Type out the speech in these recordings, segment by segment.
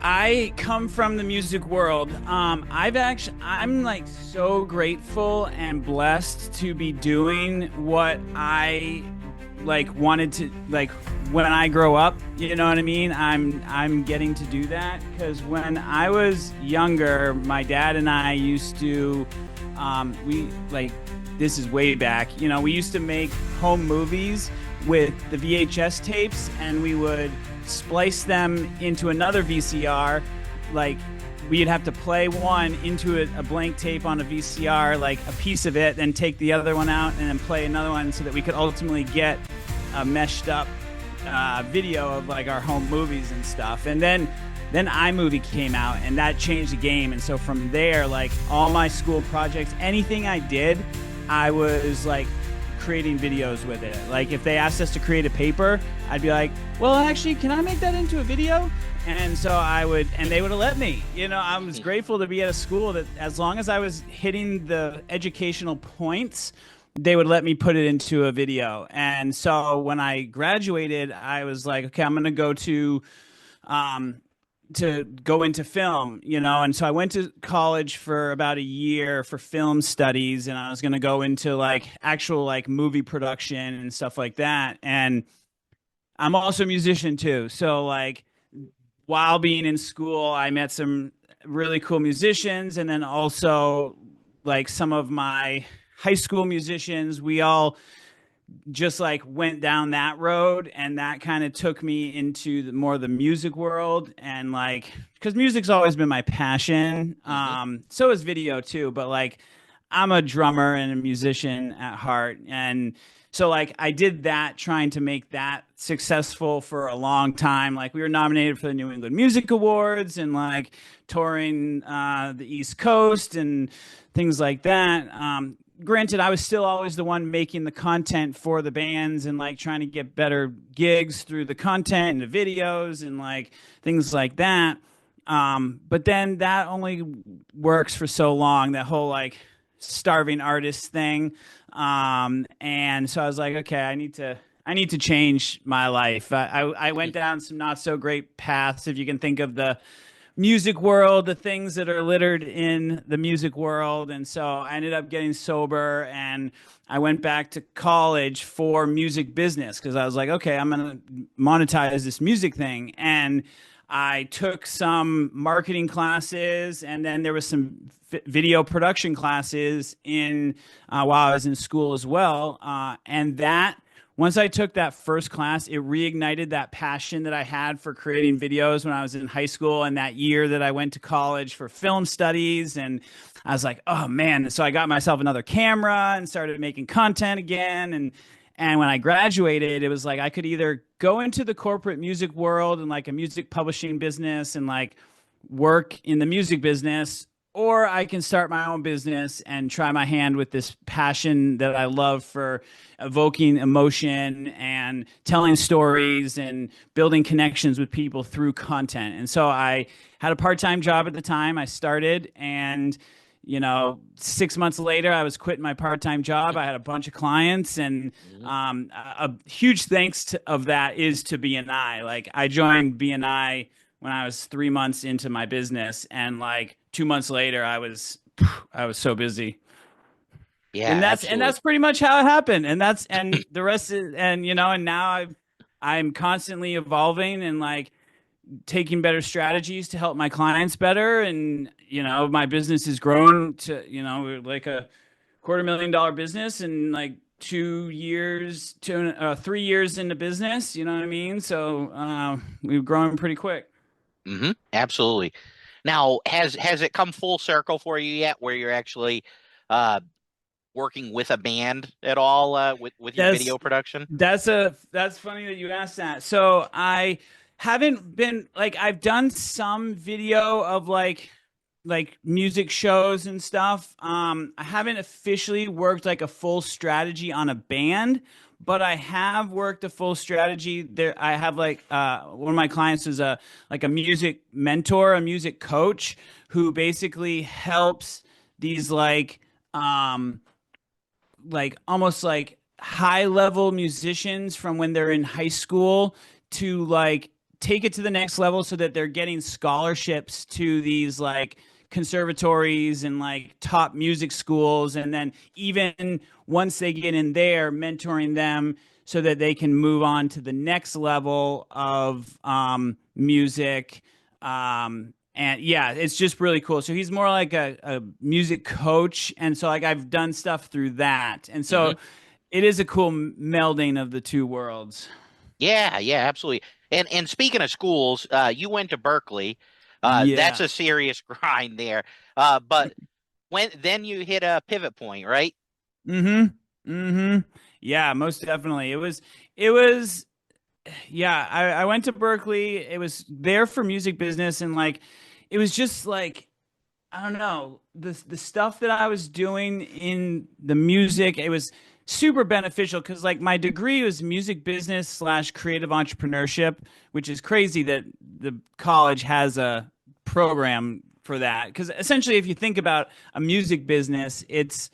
I come from the music world. I'm like so grateful and blessed to be doing what I like wanted to like when I grow up. You know what I mean? I'm getting to do that because when I was younger, my dad and I used to, we like this is way back. You know, we used to make home movies with the VHS tapes, and we would splice them into another VCR. Like we'd have to play one into a blank tape on a VCR, like a piece of it, then take the other one out and then play another one so that we could ultimately get a meshed up video of like our home movies and stuff. And then iMovie came out and that changed the game. And so from there, like all my school projects, anything I did, I was like creating videos with it. Like if they asked us to create a paper, I'd be like, well, actually, can I make that into a video? And so I would, and they would have let me. You know, I was grateful to be at a school that as long as I was hitting the educational points, they would let me put it into a video. And so when I graduated, I was like, okay, I'm going um, to go into film, you know. And so I went to college for about a year for film studies, and I was going to go into like actual like movie production and stuff like that. And I'm also a musician too. So like while being in school, I met some really cool musicians, and then also like some of my high school musicians, we all just like went down that road, and that kind of took me into more of the music world. And like because music's always been my passion, Hmm. so is video too, but like I'm a drummer and a musician at heart. And so like I did that, trying to make that successful for a long time. Like we were nominated for the New England Music Awards and like touring the East Coast and things like that. Granted, I was still always the one making the content for the bands and like trying to get better gigs through the content and the videos and like things like that. But then that only works for so long, that whole like starving artist thing. And so I was like, okay, I need to change my life. I went down some not so great paths, if you can think of the music world, the things that are littered in the music world. And so I ended up getting sober, and I went back to college for music business because I was like, okay, I'm going to monetize this music thing. And I took some marketing classes, and then there was some video production classes in while I was in school as well. And that once I took that first class, it reignited that passion that I had for creating videos when I was in high school, and that year that I went to college for film studies. And I was like, oh man. So I got myself another camera and started making content again. And when I graduated, it was like I could either go into the corporate music world and like a music publishing business and like work in the music business, or I can start my own business and try my hand with this passion that I love for evoking emotion and telling stories and building connections with people through content. And so I had a part-time job at the time I started, and you know, 6 months later, I was quitting my part-time job. I had a bunch of clients, and Hmm. a huge thanks of that is to BNI. Like I joined BNI when I was 3 months into my business, and like 2 months later, I was so busy. Yeah, And absolutely. that's pretty much how it happened. And that's and the rest is, and you know, and now I'm constantly evolving and like taking better strategies to help my clients better. And you know, my business has grown to, you know, like a $250,000 business in like 2 years, 3 years into business. You know what I mean? So we've grown pretty quick. Absolutely. Now, has it come full circle for you yet, where you're actually uh working with a band at all with your That's video production? that's funny that you asked that. So I haven't been like I've done some video of like music shows and stuff. I haven't officially worked like a full strategy on a band, but I have worked a full strategy. There I have like one of my clients is a like a music mentor, a music coach who basically helps these like almost like high level musicians from when they're in high school to like take it to the next level so that they're getting scholarships to these like conservatories and like top music schools. And then even once they get in there, mentoring them so that they can move on to the next level of music. And yeah, it's just really cool. So he's more like a music coach. And so like I've done stuff through that. And Hmm. so it is a cool melding of the two worlds. Yeah, yeah, absolutely. And speaking of schools, you went to Berklee. That's Yeah. a serious grind there. But when then you hit a pivot point, right? Mm-hmm. Mm-hmm. Yeah, most definitely. It was yeah, I went to Berkeley. It was there for music business and like it was just like I don't know, the stuff that I was doing in the music, it was super beneficial because like my degree was music business slash creative entrepreneurship, which is crazy that the college has a program for that. Because essentially, if you think about a music business, it's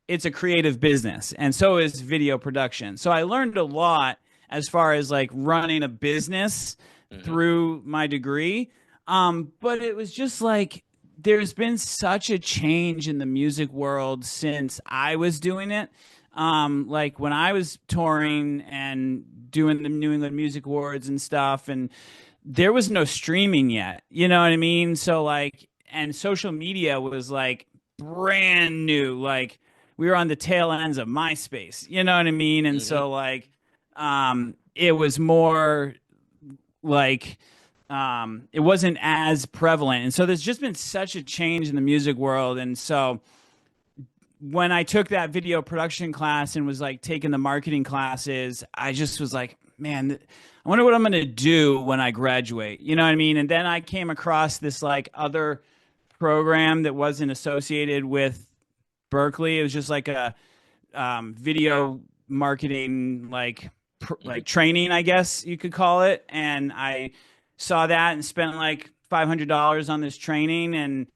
a creative business, and so is video production. So I learned a lot as far as like running a business Hmm. through my degree. But it was just like there's been such a change in the music world since I was doing it. Like when I was touring and doing the New England Music Awards and stuff, and there was no streaming yet. You know what I mean? So like, and social media was like brand new. Like we were on the tail ends of MySpace. You know what I mean? And Hmm. so like, it was more like it wasn't as prevalent. And so there's just been such a change in the music world. And so when I took that video production class and was like taking the marketing classes, I just was like, man, I wonder what I'm going to do when I graduate. You know what I mean? And then I came across this like other program that wasn't associated with Berkeley. It was just like a video marketing Hmm. like training, I guess you could call it. And I saw that and spent like $500 on this training and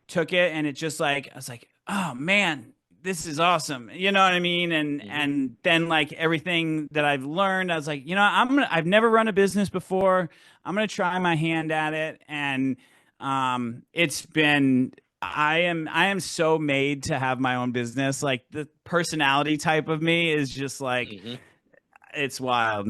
took it, and it just like I was like, oh man, this is awesome. You know what I mean? Hmm. And then like everything that I've learned, I was like, I've never run a business before. I'm gonna try my hand at it. And it's been I am so made to have my own business. Like the personality type of me is just like Hmm. it's wild.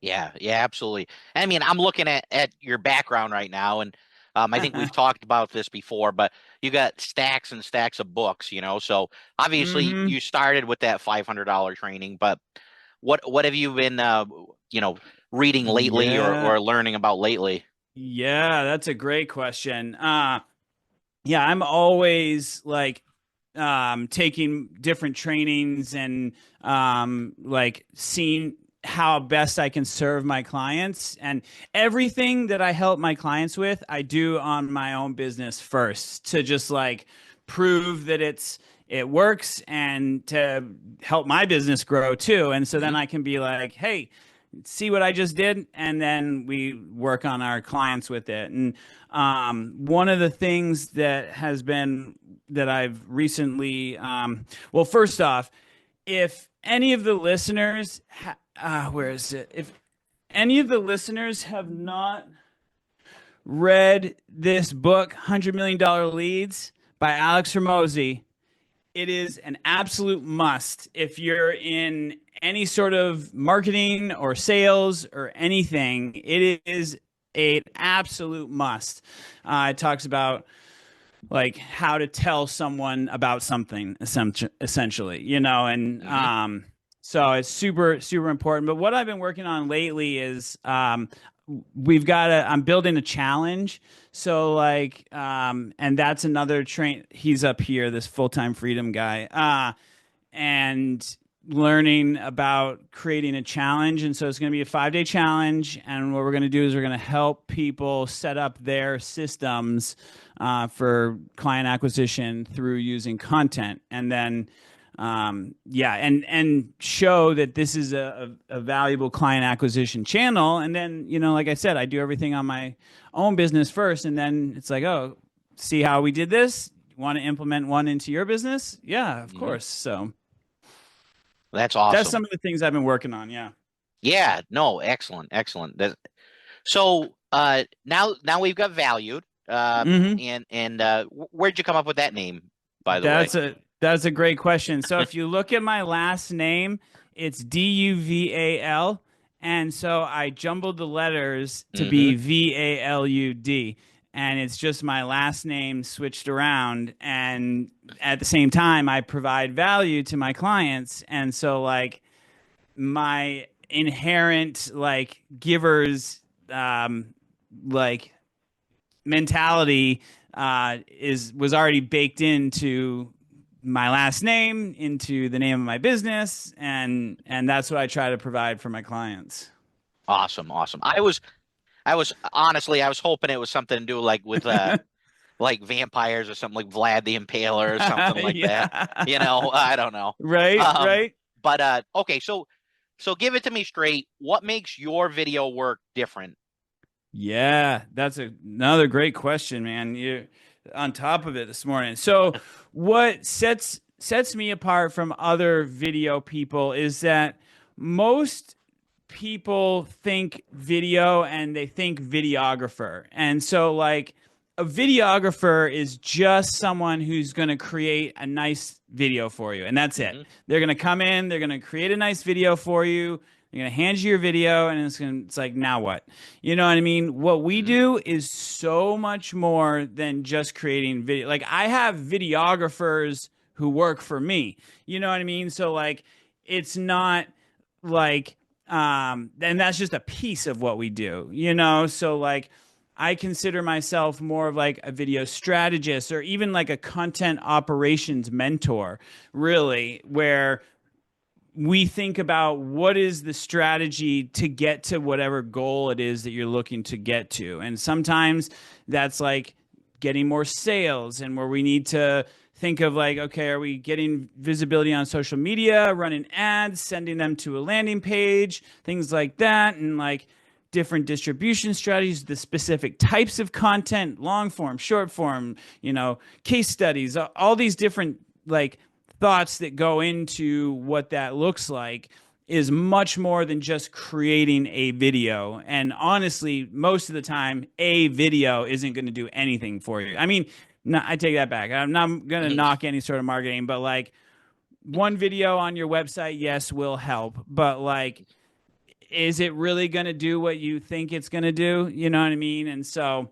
Yeah, yeah, absolutely. I mean, I'm looking at your background right now, and I think we've talked about this before, but you got stacks and stacks of books, you know. So obviously, Hmm. you started with that $500 training, but what have you been, you know, reading lately Yeah. or learning about lately? Yeah, that's a great question. Yeah, I'm always like taking different trainings and like seeing how best I can serve my clients. And everything that I help my clients with, I do on my own business first to just like prove that it works and to help my business grow too. And so then Hmm. I can be like, hey, see what I just did, and then we work on our clients with it. And one of the things that has been that I've recently, well, first off, if any of the listeners, where is it? If any of the listeners have not read this book, $100 Million Leads by Alex Ramosi, it is an absolute must if you're in any sort of marketing or sales or anything. It is an absolute must. It talks about like how to tell someone about something essentially, and Hmm. so it's super super important. But what I've been working on lately is I'm building a challenge. So like and that's another train. He's up here, this full-time freedom guy, and learning about creating a challenge. And so it's going to be a 5-day challenge. And what we're going to do is we're going to help people set up their systems for client acquisition through using content. And then, yeah, and show that this is a valuable client acquisition channel. And then, like I said, I do everything on my own business first. And then it's like, oh, see how we did this? Want to implement one into your business? Yeah, of Hmm. course. So That's that's awesome. some of the things I've been working on. Yeah. Yeah, no, excellent, excellent. So now we've got valued. Hmm. And where'd you come up with that name, by the way? That's a great question. So if you look at my last name, it's Duval, and so I jumbled the letters to Hmm. be Valud, and it's just my last name switched around. And at the same time, I provide value to my clients, and so like my inherent like givers like mentality is was already baked into my last name, into the name of my business, and that's what I try to provide for my clients. Awesome, awesome. I was honestly, I was hoping it was something to do like with like vampires or something like Vlad the Impaler or something like that. Yeah. You know, I don't know. Right, Um, right. but okay, so give it to me straight. What makes your video work different? Yeah, that's another great question, man. You're on top of it this morning. So, what sets me apart from other video people is that most people think video and they think videographer. And so like a videographer is just someone who's going to create a nice video for you and that's it. Hmm. They're going to come in, they're going to create a nice video for you. They're going to hand you your video and it's like now what? You know what I mean? What we Hmm. do is so much more than just creating video. Like I have videographers who work for me. You know what I mean? So like it's not like and that's just a piece of what we do, you know? So like I consider myself more of like a video strategist or even like a content operations mentor, really, where we think about what is the strategy to get to whatever goal it is that you're looking to get to. And sometimes that's like getting more sales and where we need to think of like, okay, are we getting visibility on social media, running ads, sending them to a landing page, things like that. And like different distribution strategies, the specific types of content, long form, short form, you know, case studies, all these different like thoughts that go into what that looks like is much more than just creating a video. And honestly, most of the time, a video isn't going to do anything for you. I mean, no, I take that back. I'm not going to knock any sort of marketing, but like one video on your website, yes, will help. But like, is it really going to do what you think it's going to do? You know what I mean? And so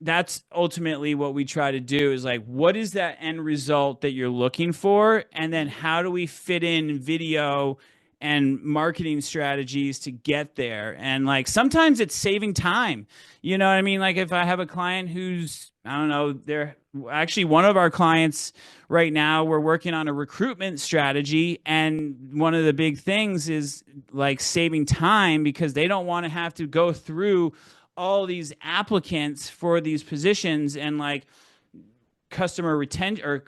that's ultimately what we try to do is like what is that end result that you're looking for and then Hmm. how do we fit in video and marketing strategies to get there and like sometimes it's saving time, you know what I mean? Like if I have a client who's I don't know, they're actually one of our clients right now, we're working on a recruitment strategy and one of the big things is like saving time because they don't want to have to go through all these applicants for these positions and like customer retention or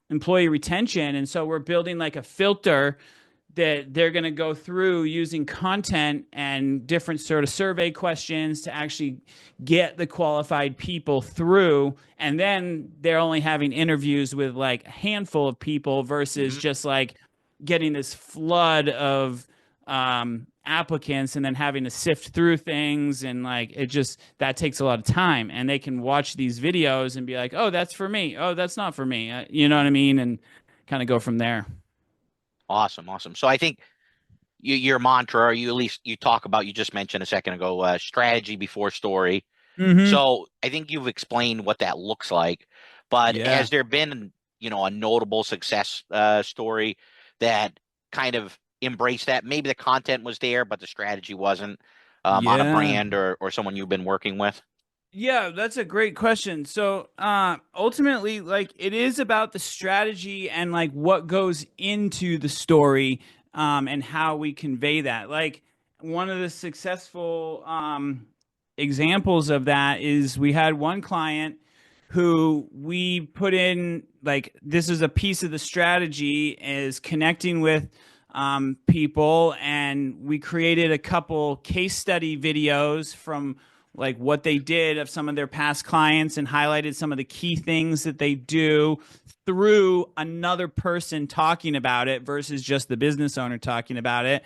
employee retention. And so we're building like a filter that they're going to go through using content and different sort of survey questions to actually get the qualified people through. And then they're only having interviews with like a handful of people versus Hmm. just like getting this flood of applicants and then having to sift through things. And like, it just, that takes a lot of time. And they can watch these videos and be like, oh, that's for me. Oh, that's not for me. You know what I mean? And kind of go from there. Awesome, awesome. So I think your mantra, or you at least you talk about, you just mentioned a second ago, strategy before story. Mm-hmm. So I think you've explained what that looks like, but Yeah. has there been, a notable success story that kind of embraced that? Maybe the content was there, but the strategy wasn't, on a Yeah. brand or someone you've been working with. Yeah, that's a great question. So, ultimately, like it is about the strategy and like what goes into the story, and how we convey that. Like one of the successful examples of that is we had one client who we put in like this is a piece of the strategy is connecting with people, and we created a couple case study videos from like what they did of some of their past clients and highlighted some of the key things that they do through another person talking about it versus just the business owner talking about it.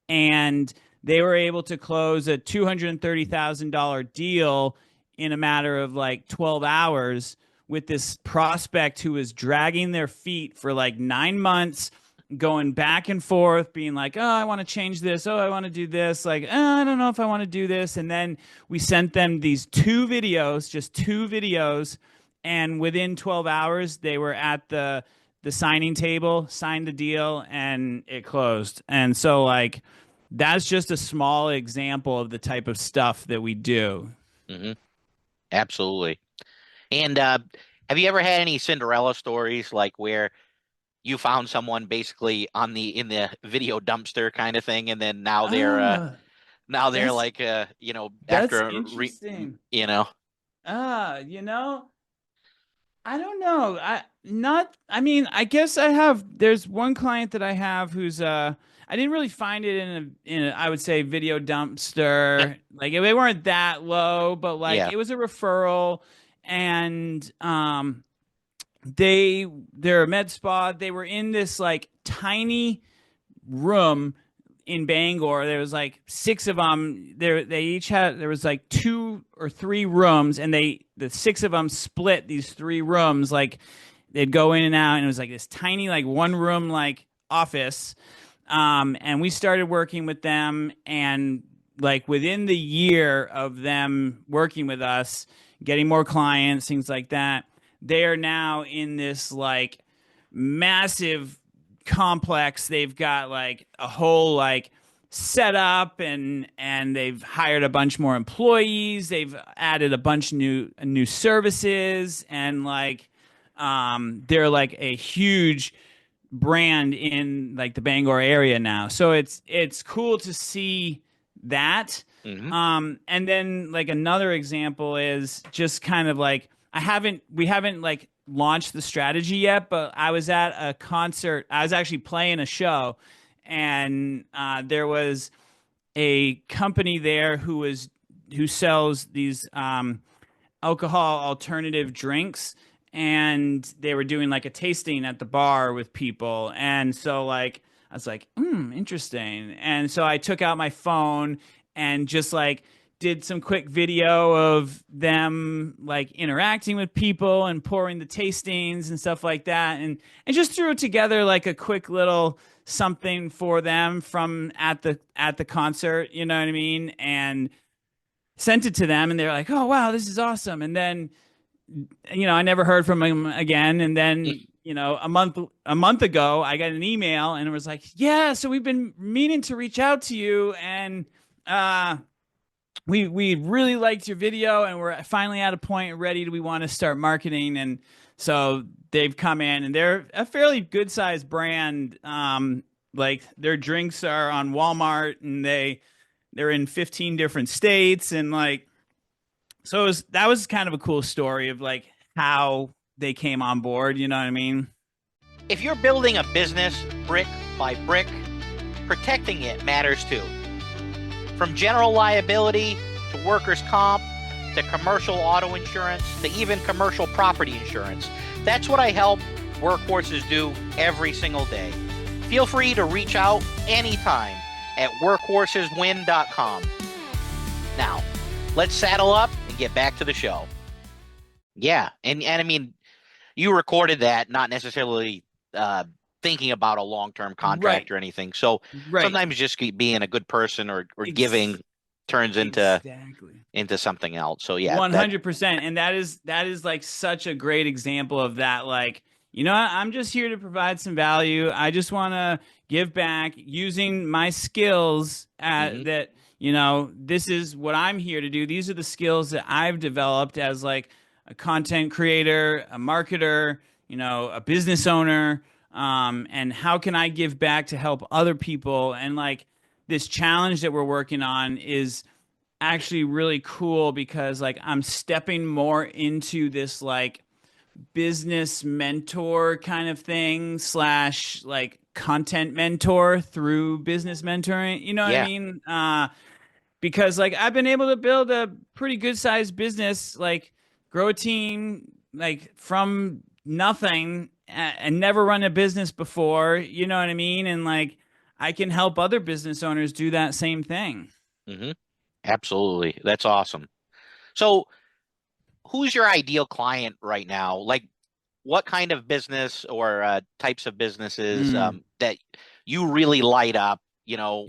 And they were able to close a $230,000 deal in a matter of like 12 hours with this prospect who was dragging their feet for like 9 months, going back and forth, being like, oh, I want to change this. Oh, I want to do this. Like, I don't know if I want to do this. And then we sent them these two videos, just two videos. And within 12 hours, they were at the signing table, signed the deal, and it closed. And so, like, that's just a small example of the type of stuff that we do. Hmm. Absolutely. And have you ever had any Cinderella stories like where you found someone basically on the in the video dumpster kind of thing, and then Ah, now they're that's like that's after interesting. you know You know, I don't know. I mean, I guess I have there's one client that I have who's I didn't really find it in a I would say video dumpster. Like they weren't that low, but like yeah. it was a referral and they're a med spa. They were in this like tiny room in Bangor. There was like six of them. They each had there was like two or three rooms, and the six of them split these three rooms. Like they'd go in and out, and it was like this tiny like one room like office. And we started working with them, and like within the year of them working with us, getting more clients, things like that, they are now in this like massive complex. They've got like a whole like setup and they've hired a bunch more employees. They've added a bunch new services and like they're like a huge brand in like the Bangor area now. So it's cool to see that. Hmm. And then like another example is just kind of like we haven't like launched the strategy yet, but I was at a concert. I was actually playing a show, and there was a company there who sells these alcohol alternative drinks, and they were doing like a tasting at the bar with people. And so like I was like, interesting. And so I took out my phone and just like did some quick video of them like interacting with people and pouring the tastings and stuff like that, and just threw it together like a quick little something for them from at the concert, you know what I mean? And sent it to them, and they're like, "Oh wow, this is awesome." And then I never heard from him again. And then a month ago, I got an email, and it was like, "Yeah, so we've been meaning to reach out to you, and uh, we really liked your video, and we're finally at a point ready. We want to start marketing." And so they've come in, and they're a fairly good sized brand. Like their drinks are on Walmart, and they're in 15 different states, and like so that was kind of a cool story of like how they came on board. You know what I mean? If you're building a business brick by brick, protecting it matters too. From general liability to workers' comp to commercial auto insurance to even commercial property insurance. That's what I help workhorses do every single day. Feel free to reach out anytime at workhorseswin.com. Now, let's saddle up and get back to the show. Yeah, and I mean, you recorded that not necessarily thinking about a long-term contract Right. or anything. So Right. sometimes just being a good person or Ex- giving turns exactly. into something else. So yeah, that 100%. And that is like such a great example of that. Like, I'm just here to provide some value. I just want to give back using my skills mhm, that, this is what I'm here to do. These are the skills that I've developed as like a content creator, a marketer, a business owner. And how can I give back to help other people? And like this challenge that we're working on is actually really cool because like I'm stepping more into this like business mentor kind of thing slash like content mentor through business mentoring. You know what I yeah, mean? Because like I've been able to build a pretty good sized business, like grow a team like from nothing and never run a business before. You know what I mean? And like I can help other business owners do that same thing. Hmm. Absolutely. That's awesome. So, who's your ideal client right now? Like, what kind of business or types of businesses Mm, that you really light up,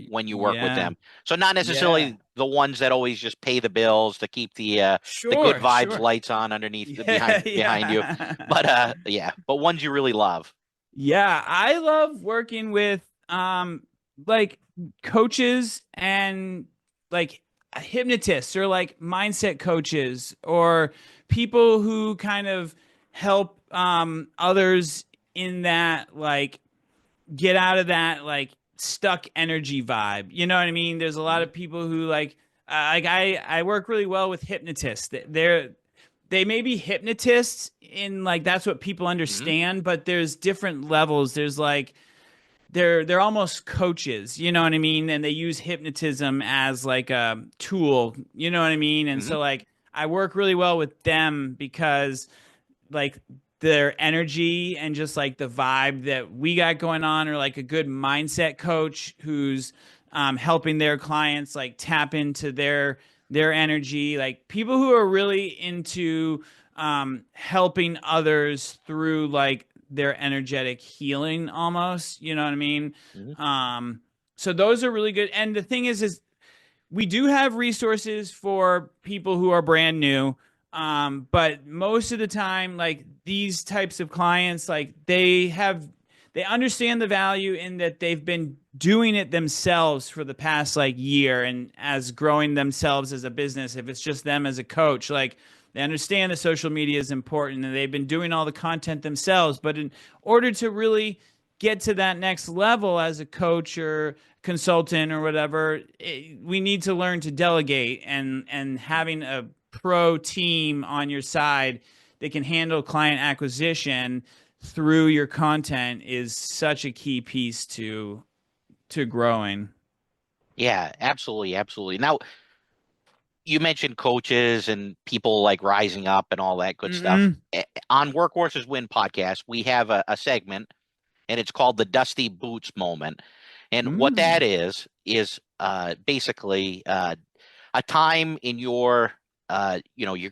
when you work with yeah. them? So not Yeah. necessarily the ones that always just pay the bills to keep the good Sure, vibes sure. lights on underneath Yeah, behind you, yeah. but yeah, but ones you really love. Yeah, I love working with like coaches and like hypnotists or like mindset coaches or people who kind of help others in that like get out of that like stuck energy vibe. You know what I mean? There's a lot Hmm. of people who like I work really well with hypnotists. They may be hypnotists in like that's what people Hmm. understand, but there's different levels. There's like they're almost coaches, you know what I mean? And they use hypnotism as like a tool, you know what I mean? And Hmm. so like I work really well with them because like their energy and just like the vibe that we got going on, or like a good mindset coach who's helping their clients like tap into their energy, like people who are really into helping others through like their energetic healing almost, you know what I mean? Hmm. um so those are really good, and the thing is we do have resources for people who are brand new. But most of the time, like these types of clients, like they understand the value in that they've been doing it themselves for the past like year, and as growing themselves as a business. If it's just them as a coach, like they understand that social media is important and they've been doing all the content themselves. But in order to really get to that next level as a coach or consultant or whatever, we need to learn to delegate, and having a pro team on your side that can handle client acquisition through your content is such a key piece to growing. Yeah, absolutely, absolutely. Now, you mentioned coaches and people like rising up and all that good stuff. Mm-mm. On Workhorses Win podcast, we have a segment, and it's called the Dusty Boots moment. And what that Mm. is basically a time in your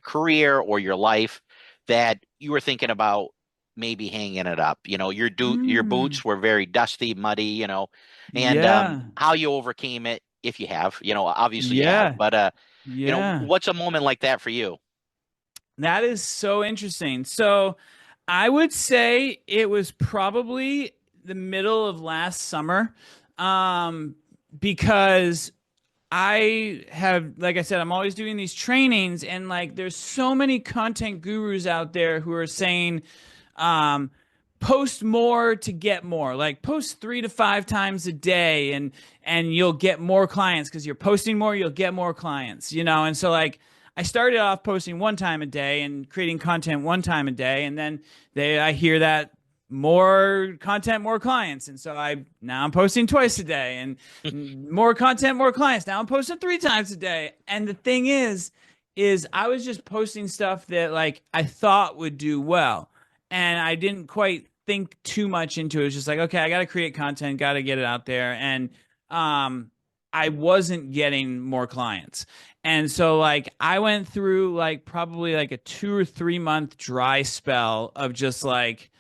career or your life that you were thinking about maybe hanging it up. Your Mm. boots were very dusty, muddy, and Yeah. how you overcame it, if you have. Obviously you have, Yeah. but Yeah. what's a moment like that for you? That is so interesting. So I would say it was probably the middle of last summer. Um, because I have, like I said, I'm always doing these trainings, and like there's so many content gurus out there who are saying, um, post more to get more. Like post 3 to 5 times a day, and you'll get more clients because you're posting more. You'll get more clients, you know. And so like I started off posting 1 time a day and creating content 1 time a day, and then I hear that more content, more clients. And so I'm posting twice a day, and more content, more clients. Now I'm posting 3 times a day. And the thing is I was just posting stuff that like I thought would do well. And I didn't quite think too much into it. It was just like, okay, I got to create content, got to get it out there. And I wasn't getting more clients. And so like I went through like probably like a 2 or 3 month dry spell of just like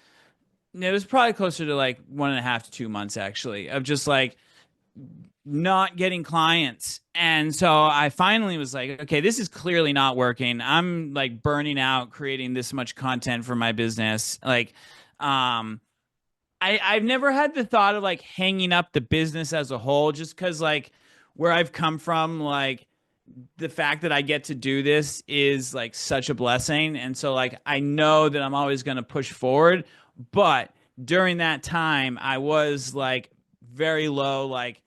it was probably closer to like 1.5 to 2 months actually of just like not getting clients. And so I finally was like, okay, this is clearly not working. I'm like burning out creating this much content for my business. Like, I've never had the thought of like hanging up the business as a whole, just because like where I've come from, like the fact that I get to do this is like such a blessing. And so like I know that I'm always going to push forward. But during that time, I was like very low, like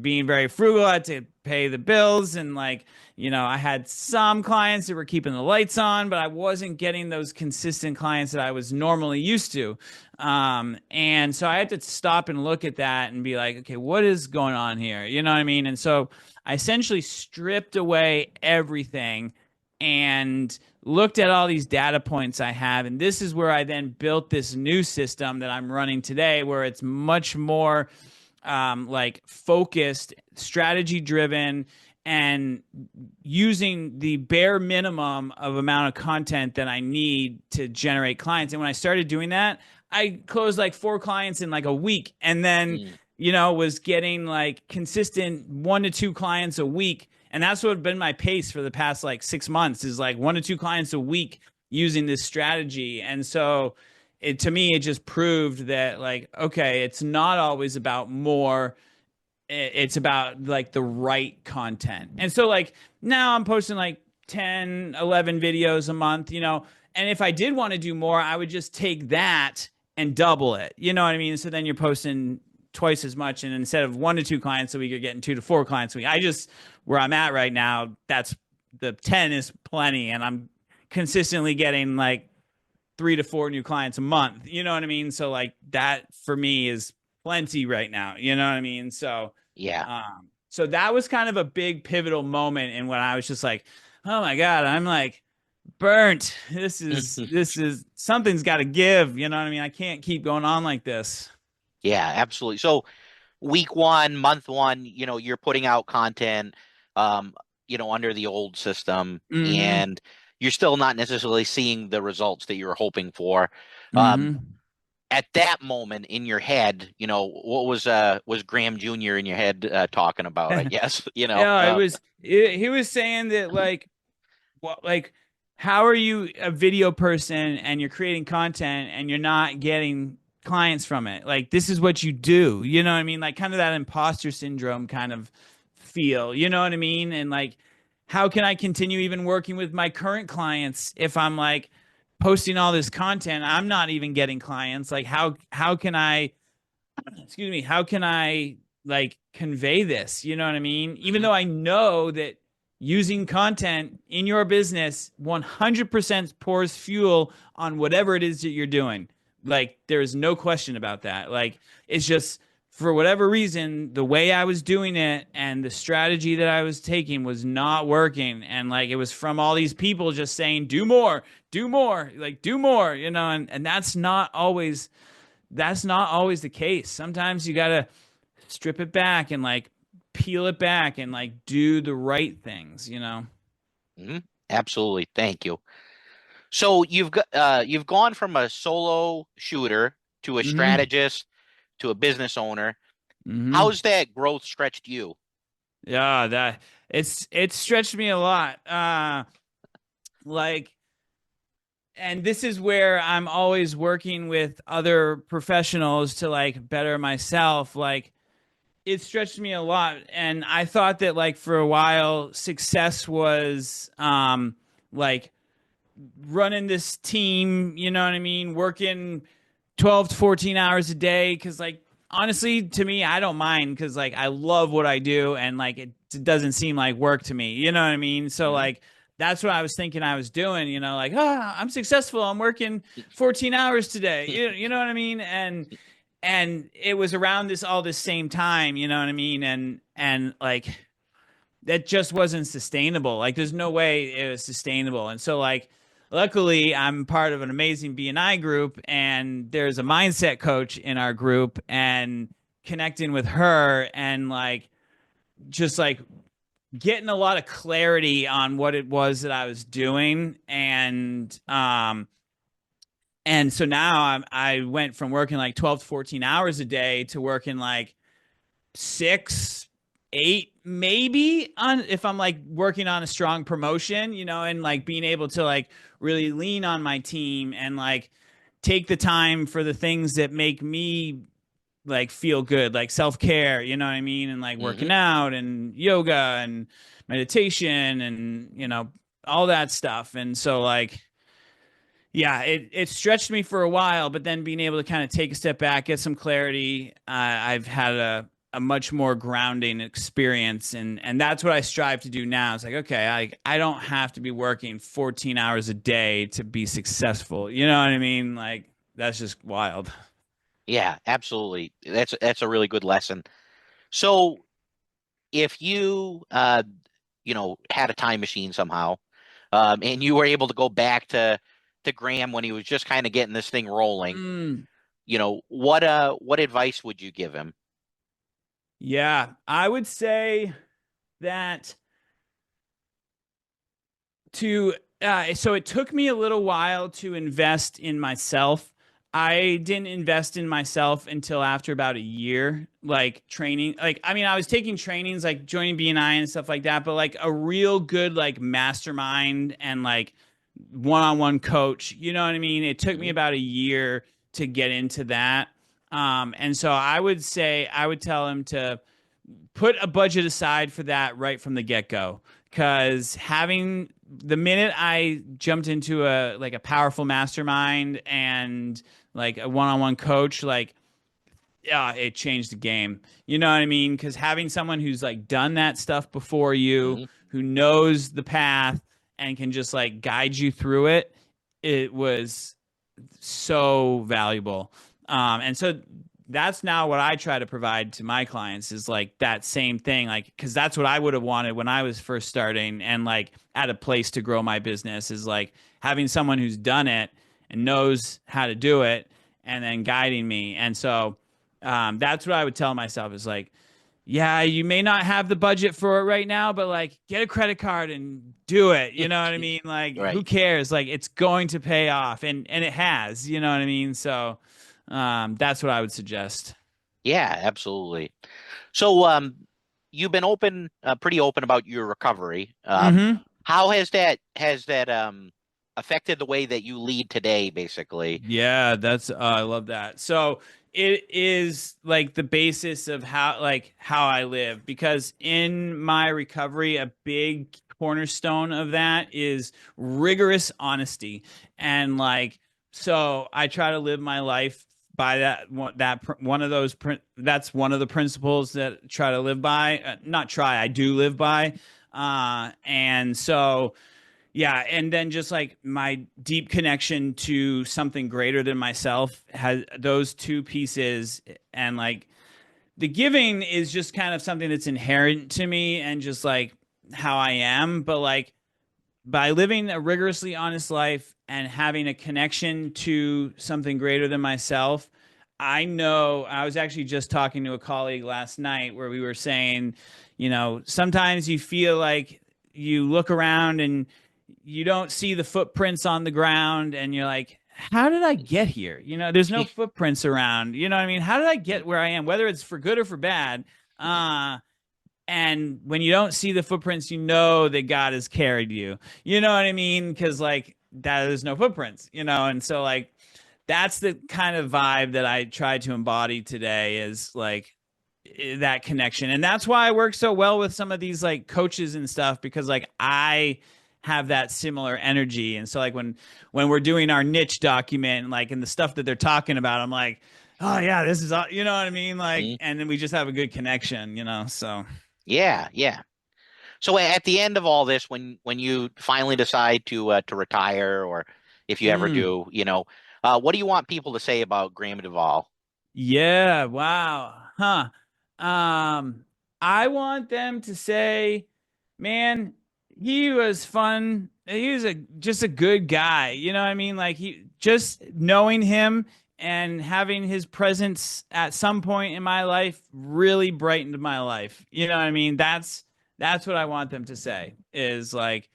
being very frugal. I had to pay the bills, and like, I had some clients that were keeping the lights on, but I wasn't getting those consistent clients that I was normally used to. And so I had to stop and look at that and be like, okay, what is going on here? You know what I mean? And so I essentially stripped away everything and looked at all these data points I have. And this is where I then built this new system that I'm running today, where it's much more like focused, strategy driven, and using the bare minimum of amount of content that I need to generate clients. And when I started doing that, I closed like 4 clients in like a week, and then Mm. was getting like consistent 1 to 2 clients a week. And that's what been my pace for the past like 6 months, is like 1 to 2 clients a week using this strategy. And so to me, it just proved that, like, okay, it's not always about more, it's about like the right content. And so like now I'm posting like 10, 11 videos a month, and if I did want to do more, I would just take that and double it. You know what I mean? So then you're posting twice as much, and instead of 1 to 2 clients a week, you're getting 2 to 4 clients a week. I just, where I'm at right now, that's the 10 is plenty, and I'm consistently getting like 3 to 4 new clients a month. You know what I mean? So like that for me is plenty right now. You know what I mean? Yeah. So that was kind of a big pivotal moment in when I was just like, oh my God, I'm like burnt. This is something's got to give. You know what I mean? I can't keep going on like this. Yeah, absolutely. So week one, month one, you're putting out content, um, under the old system, Mm-hmm. and you're still not necessarily seeing the results that you were hoping for. Um, Mm-hmm. at that moment in your head, what was Graham Jr. in your head talking about, I guess, Yeah, he was saying that like, well, like, how are you a video person and you're creating content and you're not getting clients from it? Like, this is what you do. You know what I mean? Like, kind of that imposter syndrome kind of feel. You know what I mean? And like, how can I continue even working with my current clients if I'm like posting all this content? I'm not even getting clients. Like, how can I, excuse me, how can I like convey this? You know what I mean? Even Mhm. though I know that using content in your business 100% pours fuel on whatever it is that you're doing. Like, there is no question about that. Like, it's just for whatever reason, the way I was doing it and the strategy that I was taking was not working. And like, it was from all these people just saying, do more, like, do more, and that's not always the case. Sometimes you got to strip it back and like peel it back and like do the right things. Mhm. Absolutely. Thank you. So you've gone from a solo shooter to a Mhm. strategist to a business owner. Mhm. How's that growth stretched you? Yeah, that it's stretched me a lot. Like, and this is where I'm always working with other professionals to like better myself. Like, it stretched me a lot, and I thought that like for a while success was like running this team, you know what I mean? Working 12 to 14 hours a day. Cause like, honestly, to me, I don't mind. Cause like, I love what I do. And like, it doesn't seem like work to me. You know what I mean? So Hmm. like, that's what I was thinking I was doing, like, I'm successful. I'm working 14 hours today. You know what I mean? And it was around this all this same time, you know what I mean? And like, that just wasn't sustainable. Like, there's no way it was sustainable. And so like, luckily I'm part of an amazing BNI group, and there's a mindset coach in our group, and connecting with her and like just like getting a lot of clarity on what it was that I was doing. And so now I went from working like 12 to 14 hours a day to working like 6, 8, maybe, on if I'm like working on a strong promotion, and like being able to like really lean on my team and like take the time for the things that make me like feel good, like self-care, you know what I mean? And like Hmm. working out and yoga and meditation and all that stuff. And so like, yeah, it stretched me for a while, but then being able to kind of take a step back, get some clarity, I've had a much more grounding experience, and that's what I strive to do now. It's like, okay, I don't have to be working 14 hours a day to be successful. You know what I mean? Like, that's just wild. Yeah, absolutely. That's a really good lesson. So if you had a time machine somehow, and you were able to go back to Graham when he was just kind of getting this thing rolling, Mm. what advice would you give him? Yeah, I would say that to so it took me a little while to invest in myself. I didn't invest in myself until after about a year, like training. Like, I mean, I was taking trainings, like joining BNI and stuff like that, but like a real good like mastermind and like one-on-one coach. You know what I mean? It took me Mhm. about a year to get into that. And so I would say I would tell him to put a budget aside for that right from the get-go, because having the minute I jumped into a like a powerful mastermind and like a one-on-one coach, like it changed the game. You know what I mean? Because having someone who's like done that stuff before you, Mhm. who knows the path and can just like guide you through it, it was so valuable. And so that's now what I try to provide to my clients is like that same thing, like, because that's what I would have wanted when I was first starting and like at a place to grow my business is like having someone who's done it and knows how to do it and then guiding me. And so that's what I would tell myself is like, yeah, you may not have the budget for it right now, but like get a credit card and do it. You know what I mean? Like who Right. cares? Like it's going to pay off and it has, you know what I mean? So that's what I would suggest. Yeah, absolutely. So, you've been pretty open about your recovery. Mhm. How has that affected the way that you lead today, basically? Yeah, that's I love that. So it is like the basis of how I live because in my recovery a big cornerstone of that is rigorous honesty and like so I try to live my life by one of those that's one of the principles that I try to live by, not try, I do live by, and so yeah, and then just like my deep connection to something greater than myself has those two pieces, and like the giving is just kind of something that's inherent to me and just like how I am, but like by living a rigorously honest life and having a connection to something greater than myself, I know I was actually just talking to a colleague last night where we were saying, you know, sometimes you feel like you look around and you don't see the footprints on the ground and you're like, how did I get here? You know, there's no footprints around. You know what I mean? How did I get where I am, whether it's for good or for bad? Uh, and when you don't see the footprints, you know that God has carried you. You know what I mean? Because like that there's no footprints, you know, and so like that's the kind of vibe that I try to embody today is like that connection. And that's why I work so well with some of these like coaches and stuff because like I have that similar energy. And so like when we're doing our niche document like and the stuff that they're talking about, I'm like, oh yeah, this is you know what I mean? Like Mhm. and then we just have a good connection, you know. So Yeah, yeah. So at the end of all this, when you finally decide to retire, or if you ever mm. do, what do you want people to say about Graham Duval? Yeah, wow. Huh. Um, I want them to say, man, he was fun. He was a just a good guy. You know what I mean? Like he just knowing him and having his presence at some point in my life really brightened my life. You know what I mean? That's what I want them to say is like,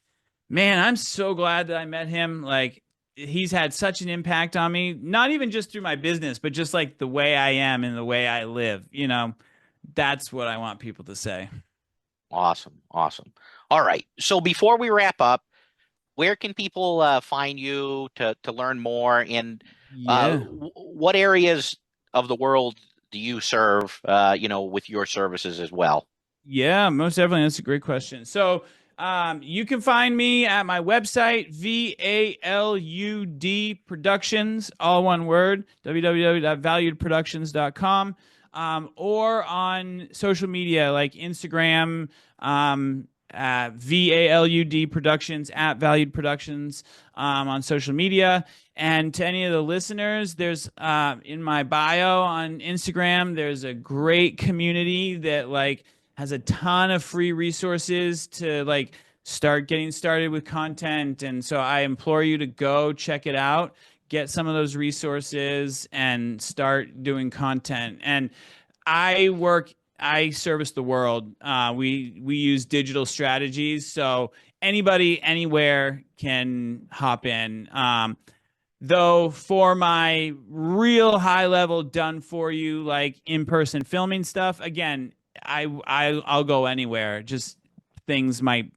man, I'm so glad that I met him. Like he's had such an impact on me, not even just through my business, but just like the way I am and the way I live. You know, that's what I want people to say. Awesome, awesome. All right. So before we wrap up, where can people find you to learn more? And Yeah. what areas of the world do you serve? With your services as well. Yeah, most definitely. That's a great question. So, you can find me at my website, VALUD Productions, all one word, www.valuedproductions.com, or on social media like Instagram, VALUD Productions, at Valued Productions, on social media. And to any of the listeners, there's in my bio on Instagram, there's a great community that like has a ton of free resources to like start getting started with content. And so I implore you to go check it out, get some of those resources and start doing content. And I work I service the world. We use digital strategies, so anybody anywhere can hop in. Though for my real high level done for you like in person filming stuff, again, I'll go anywhere. Just things might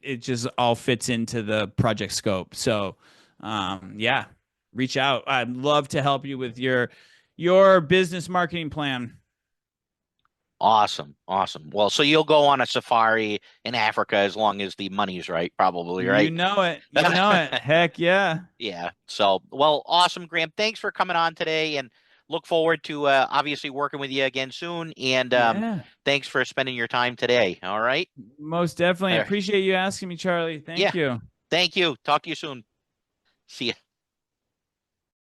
it just all fits into the project scope. So, yeah, reach out. I'd love to help you with your business marketing plan. Awesome. Awesome. Well, so you'll go on a safari in Africa as long as the money's right, probably, You right? know it. You know it. Heck yeah. Yeah. So, well, awesome, Graham. Thanks for coming on today and look forward to obviously working with you again soon. And Yeah. thanks for spending your time today. All right. Most definitely. All right. Appreciate you asking me, Charlie. Yeah. Thank you. Thank you. Talk to you soon. See ya.